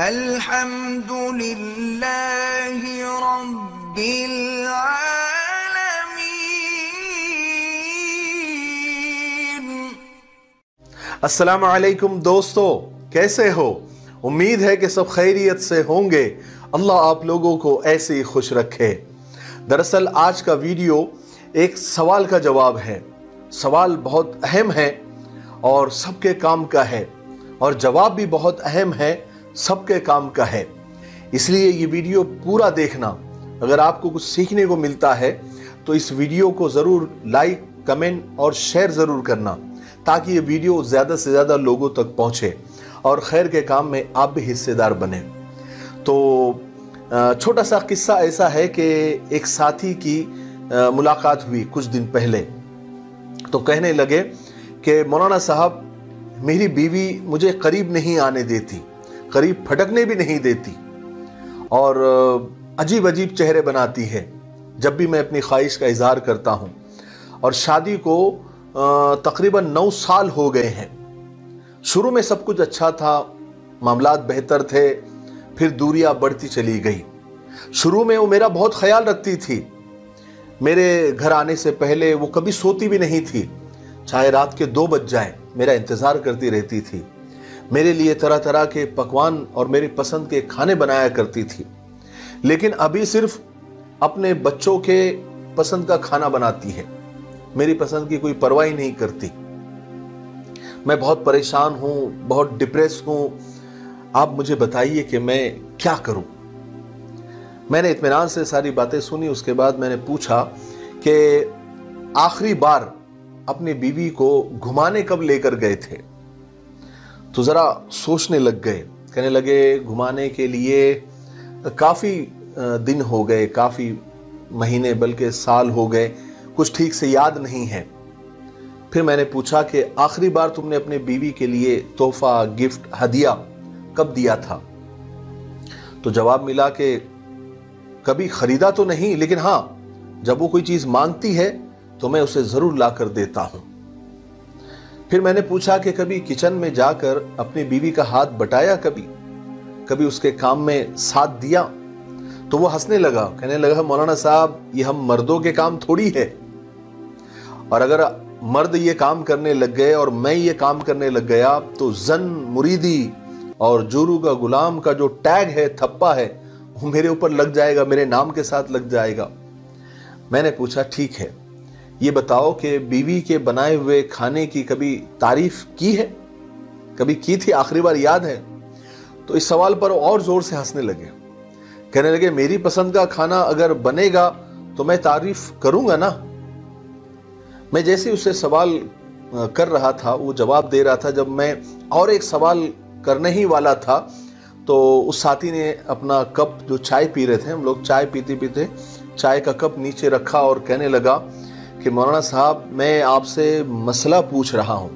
الحمد للہ رب العالمین۔ السلام علیکم دوستو، کیسے ہو؟ امید ہے کہ سب خیریت سے ہوں گے۔ اللہ آپ لوگوں کو ایسے ہی خوش رکھے۔ دراصل آج کا ویڈیو ایک سوال کا جواب ہے۔ سوال بہت اہم ہے اور سب کے کام کا ہے، اور جواب بھی بہت اہم ہے، سب کے کام کا ہے۔ اس لیے یہ ویڈیو پورا دیکھنا۔ اگر آپ کو کچھ سیکھنے کو ملتا ہے تو اس ویڈیو کو ضرور لائک، کمنٹ اور شیئر ضرور کرنا، تاکہ یہ ویڈیو زیادہ سے زیادہ لوگوں تک پہنچے اور خیر کے کام میں آپ بھی حصے دار بنیں۔ تو چھوٹا سا قصہ ایسا ہے کہ ایک ساتھی کی ملاقات ہوئی کچھ دن پہلے، تو کہنے لگے کہ مولانا صاحب، میری بیوی مجھے قریب نہیں آنے دیتی، قریب پھٹکنے بھی نہیں دیتی، اور عجیب عجیب چہرے بناتی ہے جب بھی میں اپنی خواہش کا اظہار کرتا ہوں، اور شادی کو تقریباً 9 سال ہو گئے ہیں۔ شروع میں سب کچھ اچھا تھا، معاملات بہتر تھے، پھر دوریاں بڑھتی چلی گئی۔ شروع میں وہ میرا بہت خیال رکھتی تھی، میرے گھر آنے سے پہلے وہ کبھی سوتی بھی نہیں تھی، چاہے رات کے 2 بج جائیں میرا انتظار کرتی رہتی تھی، میرے لیے طرح طرح کے پکوان اور میری پسند کے کھانے بنایا کرتی تھی۔ لیکن ابھی صرف اپنے بچوں کے پسند کا کھانا بناتی ہے، میری پسند کی کوئی پرواہ نہیں کرتی۔ میں بہت پریشان ہوں، بہت ڈپریس ہوں، آپ مجھے بتائیے کہ میں کیا کروں؟ میں نے اطمینان سے ساری باتیں سنی۔ اس کے بعد میں نے پوچھا کہ آخری بار اپنی بیوی کو گھمانے کب لے کر گئے تھے؟ تو ذرا سوچنے لگ گئے، کہنے لگے گھمانے کے لیے کافی دن ہو گئے، کافی مہینے بلکہ سال ہو گئے، کچھ ٹھیک سے یاد نہیں ہے۔ پھر میں نے پوچھا کہ آخری بار تم نے اپنے بیوی کے لیے تحفہ، گفٹ، ہدیہ کب دیا تھا؟ تو جواب ملا کہ کبھی خریدا تو نہیں، لیکن ہاں جب وہ کوئی چیز مانگتی ہے تو میں اسے ضرور لا کر دیتا ہوں۔ پھر میں نے پوچھا کہ کبھی کچن میں جا کر اپنی بیوی کا ہاتھ بٹایا، کبھی اس کے کام میں ساتھ دیا؟ تو وہ ہنسنے لگا، کہنے لگا مولانا صاحب، یہ ہم مردوں کے کام تھوڑی ہے، اور اگر مرد یہ کام کرنے لگ گئے اور میں یہ کام کرنے لگ گیا تو زن، مریدی اور جورو کا غلام کا جو ٹیگ ہے، تھپا ہے، وہ میرے اوپر لگ جائے گا، میرے نام کے ساتھ لگ جائے گا۔ میں نے پوچھا ٹھیک ہے، یہ بتاؤ کہ بیوی کے بنائے ہوئے کھانے کی کبھی تعریف کی ہے؟ کبھی کی تھی؟ آخری بار یاد ہے؟ تو اس سوال پر اور زور سے ہنسنے لگے، کہنے لگے میری پسند کا کھانا اگر بنے گا تو میں تعریف کروں گا نا۔ میں جیسے اسے سوال کر رہا تھا، وہ جواب دے رہا تھا، جب میں اور ایک سوال کرنے ہی والا تھا تو اس ساتھی نے اپنا کپ، جو چائے پی رہے تھے، ہم لوگ چائے پیتے پیتے چائے کا کپ نیچے رکھا اور کہنے لگا کہ مولانا صاحب، میں آپ سے مسئلہ پوچھ رہا ہوں،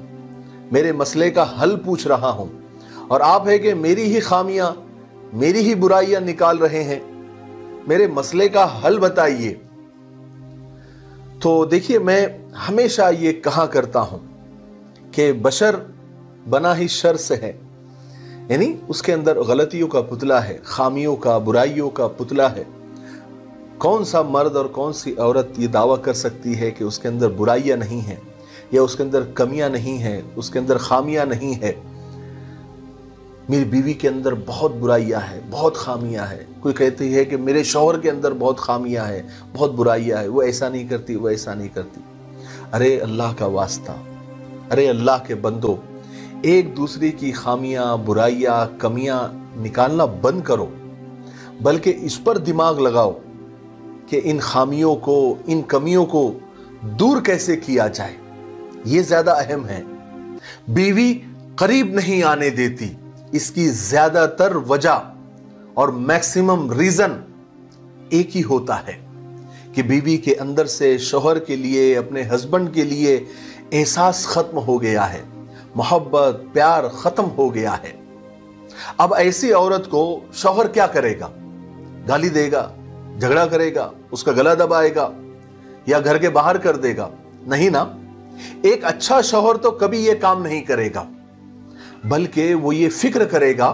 میرے مسئلے کا حل پوچھ رہا ہوں، اور آپ ہے کہ میری ہی خامیاں، میری ہی برائیاں نکال رہے ہیں، میرے مسئلے کا حل بتائیے۔ تو دیکھیے، میں ہمیشہ یہ کہا کرتا ہوں کہ بشر بنا ہی شر سے ہے، یعنی اس کے اندر غلطیوں کا پتلا ہے، خامیوں کا، برائیوں کا پتلا ہے۔ کون سا مرد اور کون سی عورت یہ دعویٰ کر سکتی ہے کہ اس کے اندر برائیاں نہیں ہیں، یا اس کے اندر کمیاں نہیں ہیں، اس کے اندر خامیاں نہیں ہیں؟ میری بیوی کے اندر بہت برائیاں ہیں، بہت خامیاں ہیں۔ کوئی کہتی ہے کہ میرے شوہر کے اندر بہت خامیاں ہیں، بہت برائیاں ہیں، وہ ایسا نہیں کرتی، وہ ایسا نہیں کرتی۔ ارے اللہ کا واسطہ، ارے اللہ کے بندو، ایک دوسرے کی خامیاں، برائیاں، کمیاں نکالنا بند کرو، بلکہ اس پر دماغ لگاؤ کہ ان خامیوں کو، ان کمیوں کو دور کیسے کیا جائے، یہ زیادہ اہم ہے۔ بیوی قریب نہیں آنے دیتی، اس کی زیادہ تر وجہ اور میکسیمم ریزن ایک ہی ہوتا ہے کہ بیوی کے اندر سے شوہر کے لیے، اپنے ہسبینڈ کے لیے احساس ختم ہو گیا ہے، محبت، پیار ختم ہو گیا ہے۔ اب ایسی عورت کو شوہر کیا کرے گا؟ گالی دے گا، جھگڑا کرے گا، اس کا گلا دبائے گا، یا گھر کے باہر کر دے گا؟ نہیں نا۔ ایک اچھا شوہر تو کبھی یہ کام نہیں کرے گا، بلکہ وہ یہ فکر کرے گا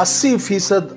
80%